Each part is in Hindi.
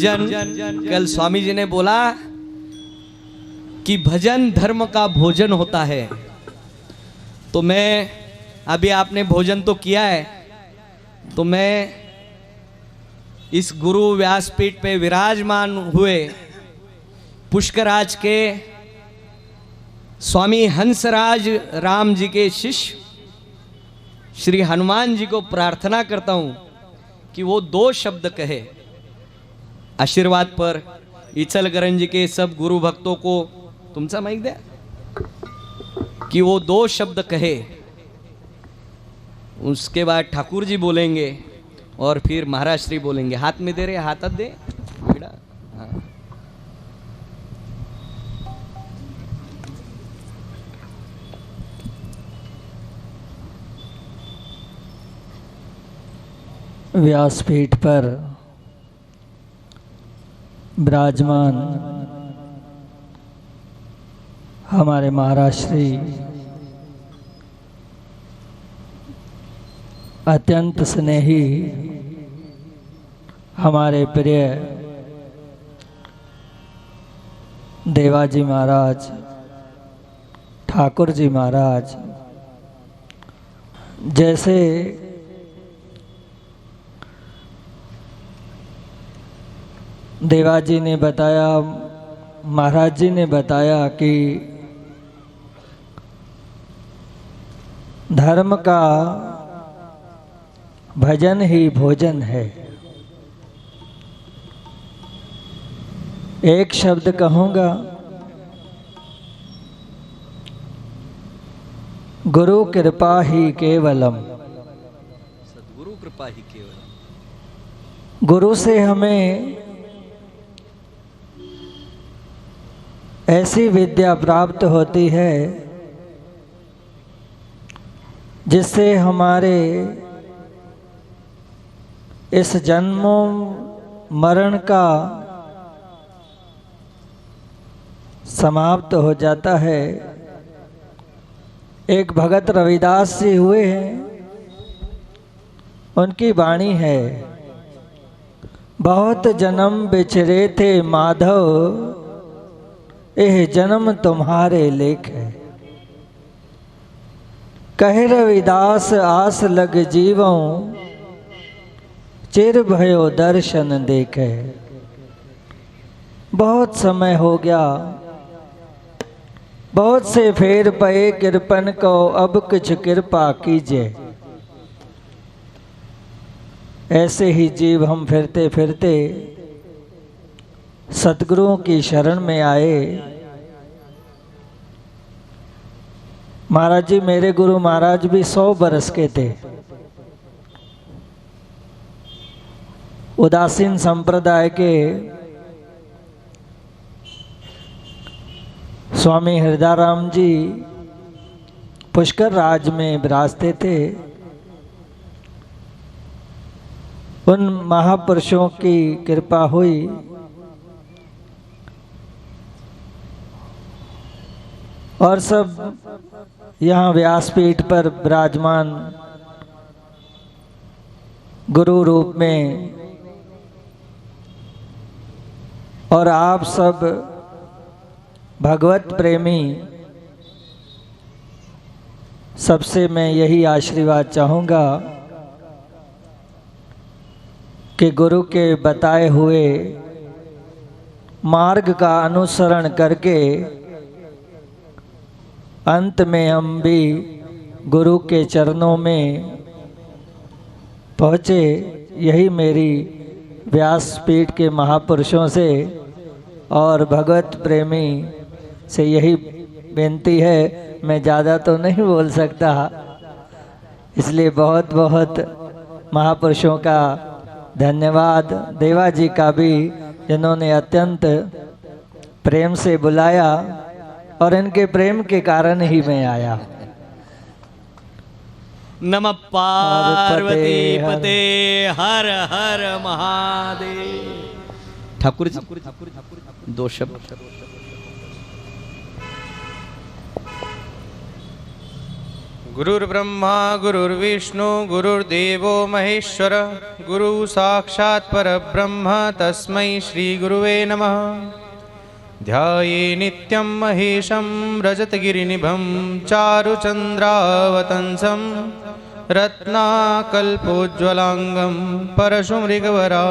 भजन, कल स्वामी जी ने बोला कि भजन धर्म का भोजन होता है। तो मैं अभी आपने भोजन तो किया है, तो मैं इस गुरु व्यासपीठ पे विराजमान हुए पुष्कराज के स्वामी हंसराज राम जी के शिष्य श्री हनुमान जी को प्रार्थना करता हूं कि वो दो शब्द कहे आशीर्वाद पर। इचलकरंजी जी के सब गुरु भक्तों को तुमचा माइक दे कि वो दो शब्द कहे, उसके बाद ठाकुर जी बोलेंगे और फिर महाराज श्री बोलेंगे। हाथ में दे रहे, हाथत दे बेटा। हाँ। व्यासपीठ पर विराजमान हमारे महाराज श्री अत्यंत स्नेही हमारे प्रिय देवाजी महाराज, ठाकुर जी महाराज, जैसे देवाजी ने बताया, महाराज जी ने बताया कि धर्म का भजन ही भोजन है। एक शब्द कहूँगा, गुरु कृपा ही केवलम। सद्गुरु कृपा ही केवलम। गुरु से हमें ऐसी विद्या प्राप्त होती है जिससे हमारे इस जन्मों मरण का समाप्त हो जाता है। एक भगत रविदास जी हुए हैं, उनकी वाणी है, बहुत जन्म बिछरे थे माधव, एह जन्म तुम्हारे लेख है। कहे रविदास आस लग जीवों, चिर भयो दर्शन देखे। बहुत समय हो गया, बहुत से फेर पए कृपन को, अब कुछ कृपा कीजिए। ऐसे ही जीव हम फिरते फिरते सतगुरुओं की शरण में आए। महाराज जी, मेरे गुरु महाराज भी 100 बरस के थे। उदासीन संप्रदाय के स्वामी हृदयाराम जी पुष्कर राज में विराजते थे। उन महापुरुषों की कृपा हुई और सब यहाँ व्यासपीठ पर विराजमान गुरु रूप में, और आप सब भगवत प्रेमी, सबसे मैं यही आशीर्वाद चाहूँगा कि गुरु के बताए हुए मार्ग का अनुसरण करके अंत में हम भी गुरु के चरणों में पहुँचे। यही मेरी व्यासपीठ के महापुरुषों से और भगवत प्रेमी से यही बेनती है। मैं ज़्यादा तो नहीं बोल सकता, इसलिए बहुत बहुत महापुरुषों का धन्यवाद, देवाजी का भी, जिन्होंने अत्यंत प्रेम से बुलाया और इनके प्रेम के कारण ही मैं आया। नमः पार्वती पते हर हर महादेव। ठाकुर जी दो शब्द। गुरुर्ब्रह्मा गुरुर्विष्णु गुरुर्देवो महेश्वर गुरु साक्षात् परब्रह्म तस्मै श्री गुरुवे नमः। ध्याये नित्यं महेशं रजतगिरिनिभं चारुचन्द्रावतंसं रत्नाकल्पोज्ज्वलांगं परशुमृगवरा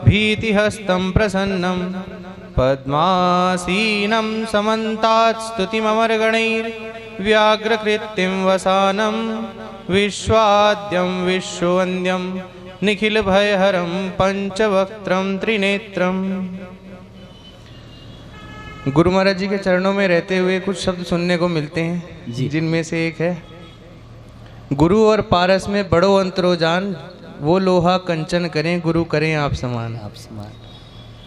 भीतिहस्तं प्रसन्नं पद्मासीनं समन्तात् स्तुतिममरगणैर्व्याघ्रकृत्तिं वसानं विश्वाद्यं विश्ववन्द्यं निखिलभयहरं पंचवक्त्रं त्रिनेत्रम्। गुरु महाराज जी के चरणों में रहते हुए कुछ शब्द सुनने को मिलते हैं जिनमें से एक है, गुरु और पारस में बड़ो अंतरो जान, वो लोहा कंचन करें गुरु करें आप समान। आप समान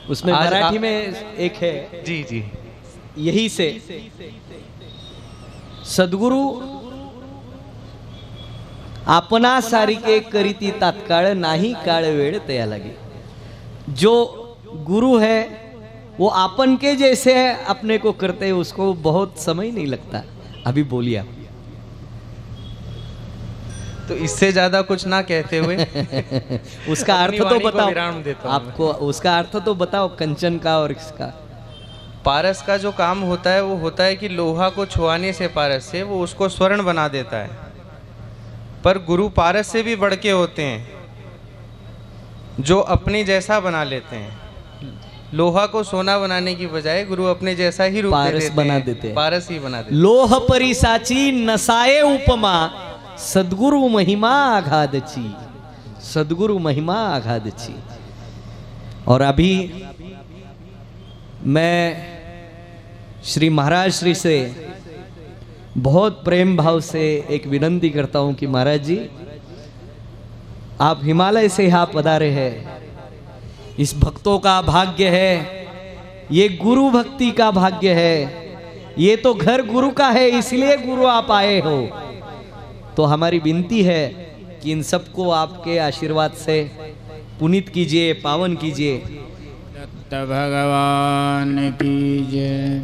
उसमें मराठी में एक है जी जी, यही से सद्गुरु आपना सारिके करीती तात्काळ नाही काळ वेळ तया लगे। जो गुरु है वो आपन के जैसे अपने को करते हैं, उसको बहुत समय नहीं लगता। अभी बोलिए आप। तो इससे ज्यादा कुछ ना कहते हुए उसका अर्थ तो बताओ, विराम देता हूं आपको उसका अर्थ तो बताओ कंचन का और इसका। पारस का जो काम होता है वो होता है कि लोहा को छुआने से पारस से वो उसको स्वर्ण बना देता है, पर गुरु पारस से भी बढ़ के होते हैं, जो अपने जैसा बना लेते हैं। लोहा को सोना बनाने की बजाय गुरु अपने जैसा ही रूप पारस बना देते हैं, पारस ही बना देते। लोह परिसाची नसाये उपमा, सद्गुरु महिमा आघादची, सद्गुरु महिमा आघादची। और अभी मैं श्री महाराज श्री से बहुत प्रेम भाव से एक विनंती करता हूं कि महाराज जी आप हिमालय से यहाँ पधारे हैं, इस भक्तों का भाग्य है, ये गुरु भक्ति का भाग्य है, ये तो घर गुरु का है, इसलिए गुरु आप आए हो। तो हमारी विनती है कि इन सबको आपके आशीर्वाद से पुनीत कीजिए, पावन कीजिए। दत्त भगवान की जय।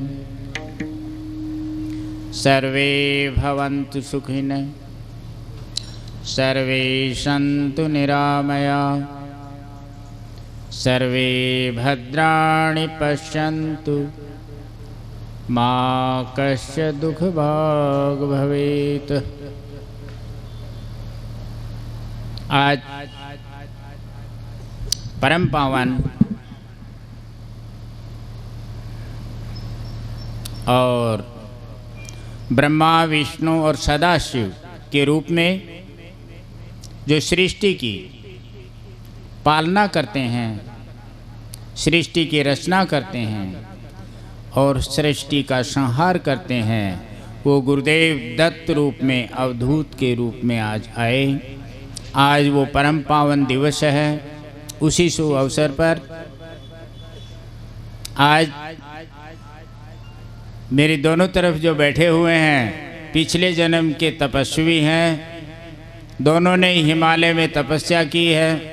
सर्वे भवन्तु सुखिनः, सर्वे सन्तु निरामया, सर्वे भद्राणि पश्यन्तु, मा कश्चित् दुःखभाग् भवेत्। आज परम पावन और ब्रह्मा विष्णु और सदाशिव के रूप में जो सृष्टि की पालना करते हैं, सृष्टि की रचना करते हैं और सृष्टि का संहार करते हैं, वो गुरुदेव दत्त रूप में अवधूत के रूप में आज आए। आज वो परम पावन दिवस है। उसी शुभ अवसर पर आज मेरी दोनों तरफ जो बैठे हुए हैं पिछले जन्म के तपस्वी हैं, दोनों ने हिमालय में तपस्या की है।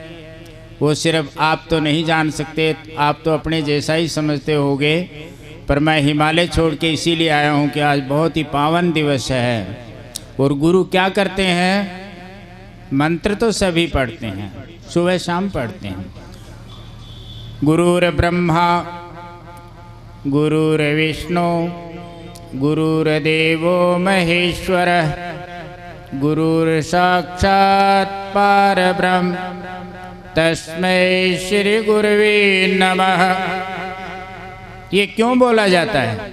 वो सिर्फ आप तो नहीं जान सकते, आप तो अपने जैसा ही समझते होगे, पर मैं हिमालय छोड़ के इसीलिए आया हूँ कि आज बहुत ही पावन दिवस है। और गुरु क्या करते हैं? मंत्र तो सभी पढ़ते हैं, सुबह शाम पढ़ते हैं। गुरुर् ब्रह्मा गुरुर्विष्णु गुरुर्देवो महेश्वरः, गुरुर्साक्षात् परब्रह्म तस्मै श्री गुरुवे नमः। ये क्यों बोला जाता है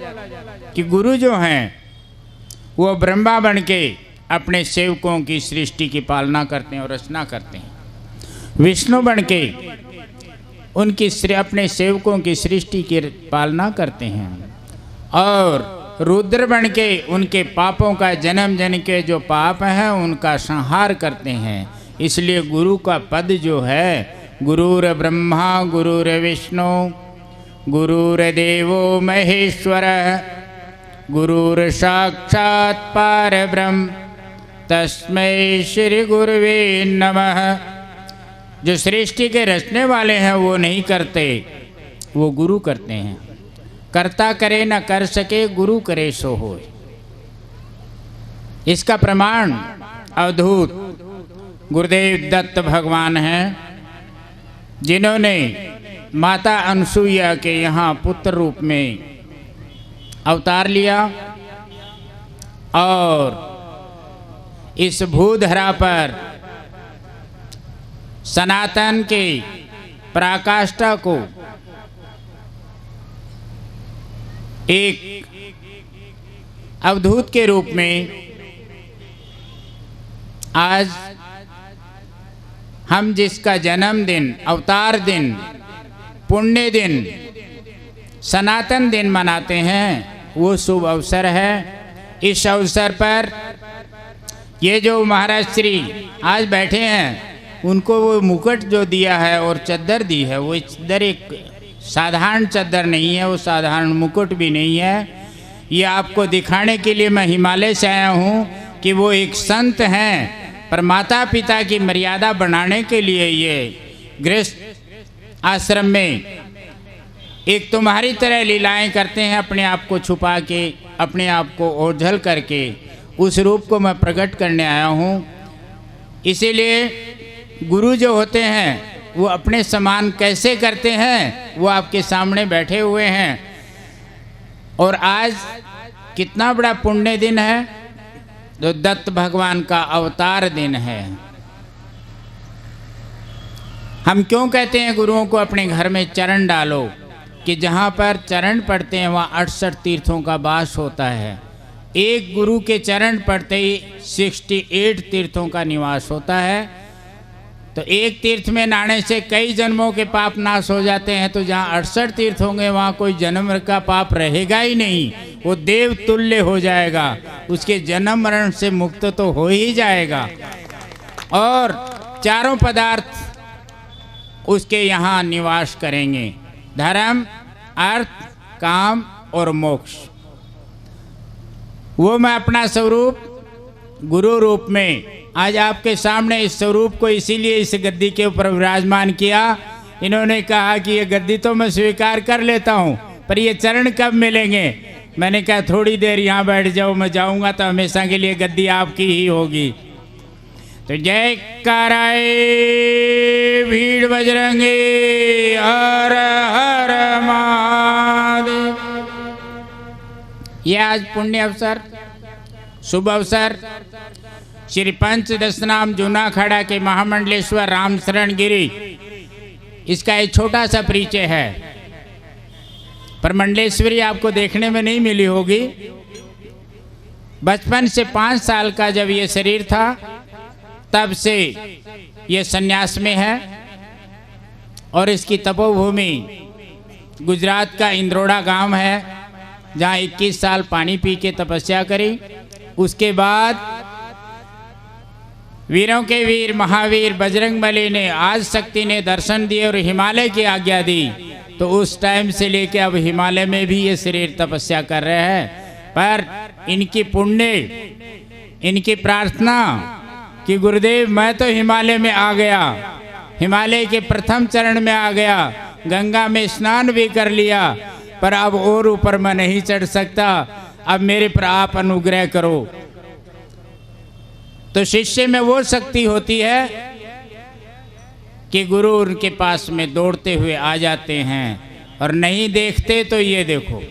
कि गुरु जो हैं वो ब्रह्मा बन के अपने सेवकों की सृष्टि की पालना करते हैं और रचना करते हैं, विष्णु बन के उनकी अपने सेवकों की सृष्टि की पालना करते हैं, और रुद्र बन के उनके पापों का जन्म जन्म के जो पाप हैं उनका संहार करते हैं। इसलिए गुरु का पद जो है, गुरुर् ब्रह्मा गुरुर्विष्णु गुरुर्देवो महेश्वरः, गुरुर् साक्षात् परब्रह्म तस्मै श्री गुरुवे नमः। जो सृष्टि के रचने वाले हैं वो नहीं करते, वो गुरु करते हैं। कर्ता करे न कर सके, गुरु करे सो होय। इसका प्रमाण अवधूत गुरुदेव दत्त भगवान हैं, जिन्होंने माता अनसुईया के यहाँ पुत्र रूप में अवतार लिया और इस भूधरा पर सनातन के पराकाष्ठा को एक अवधूत के रूप में आज हम जिसका जन्मदिन, अवतार दिन, पुण्य दिन, सनातन दिन मनाते हैं, वो शुभ अवसर है। इस अवसर पर ये जो महाराज श्री आज बैठे हैं, उनको वो मुकुट जो दिया है और चद्दर दी है, वो चद्दर एक साधारण चद्दर नहीं है, वो साधारण मुकुट भी नहीं है। ये आपको दिखाने के लिए मैं हिमालय से आया हूँ कि वो एक संत हैं, पर माता पिता की मर्यादा बनाने के लिए ये गृहस्थ आश्रम में एक तुम्हारी तरह लीलाएं करते हैं, अपने आप को छुपा के, अपने आप को ओझल करके उस रूप को मैं प्रकट करने आया हूँ। इसीलिए गुरु जो होते हैं वो अपने समान कैसे करते हैं, वो आपके सामने बैठे हुए हैं। और आज कितना बड़ा पुण्य दिन है, जो दत्त भगवान का अवतार दिन है। हम क्यों कहते हैं गुरुओं को अपने घर में चरण डालो, कि जहाँ पर चरण पड़ते हैं वहाँ 68 तीर्थों का वास होता है। एक गुरु के चरण पड़ते ही 68 तीर्थों का निवास होता है। तो एक तीर्थ में नहाने से कई जन्मों के पाप नाश हो जाते हैं। तो जहाँ 68 तीर्थ होंगे वहाँ कोई जन्म का पाप रहेगा ही नहीं, वो देव तुल्य हो जाएगा, उसके जन्म मरण से मुक्त तो हो ही जाएगा। और चारों पदार्थ उसके यहाँ निवास करेंगे, धर्म, अर्थ, काम और मोक्ष। वो मैं अपना स्वरूप गुरु रूप में आज आपके सामने इस स्वरूप को इसीलिए इस गद्दी के ऊपर विराजमान किया। इन्होंने कहा कि ये गद्दी तो मैं स्वीकार कर लेता हूँ, पर ये चरण कब मिलेंगे। मैंने कहा थोड़ी देर यहाँ बैठ जाओ, मैं जाऊँगा तो हमेशा के लिए गद्दी आपकी ही होगी। तो जय कराए भीड़ बजरंगे, हर हर महादेव। यह आज पुण्य अवसर, शुभ अवसर श्री पंच दशनाम जूनाखाड़ा के महामंडलेश्वर रामशरण गिरी, इसका एक छोटा सा परिचय है। पर मंडलेश्वरी आपको देखने में नहीं मिली होगी। बचपन से 5 साल का जब ये शरीर था, तब से ये संन्यास में है। और इसकी तपोभूमि गुजरात का इंद्रोड़ा गांव है, जहाँ 21 साल पानी पी के तपस्या करी। उसके बाद वीरों के वीर महावीर बजरंगबली ने, आज शक्ति ने दर्शन दिए और हिमालय की आज्ञा दी। तो उस टाइम से लेके अब हिमालय में भी ये शरीर तपस्या कर रहे हैं। पर इनकी पुण्य, इनकी प्रार्थना कि गुरुदेव मैं तो हिमालय में आ गया, हिमालय के प्रथम चरण में आ गया, गंगा में स्नान भी कर लिया, पर अब और ऊपर मैं नहीं चढ़ सकता, अब मेरे पर आप अनुग्रह करो। तो शिष्य में वो शक्ति होती है कि गुरु उनके पास में दौड़ते हुए आ जाते हैं। और नहीं देखते तो ये देखो,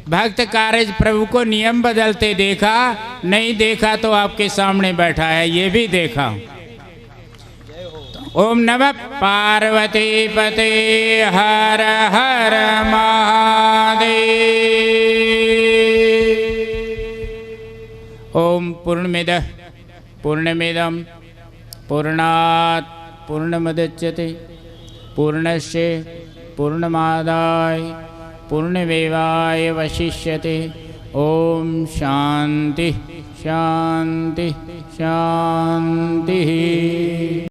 भक्त कार्य प्रभु को नियम बदलते देखा, नहीं देखा तो आपके सामने बैठा है, ये भी देखा। ओम नमः पार्वती पते हर हर महादेव। ओम पूर्णमिदः पूर्णमिदं पूर्णात् पूर्णमुदच्यते पूर्णस्य पूर्णमादाय पूर्णमेवावशिष्यते। ओम शांति शांति शांति।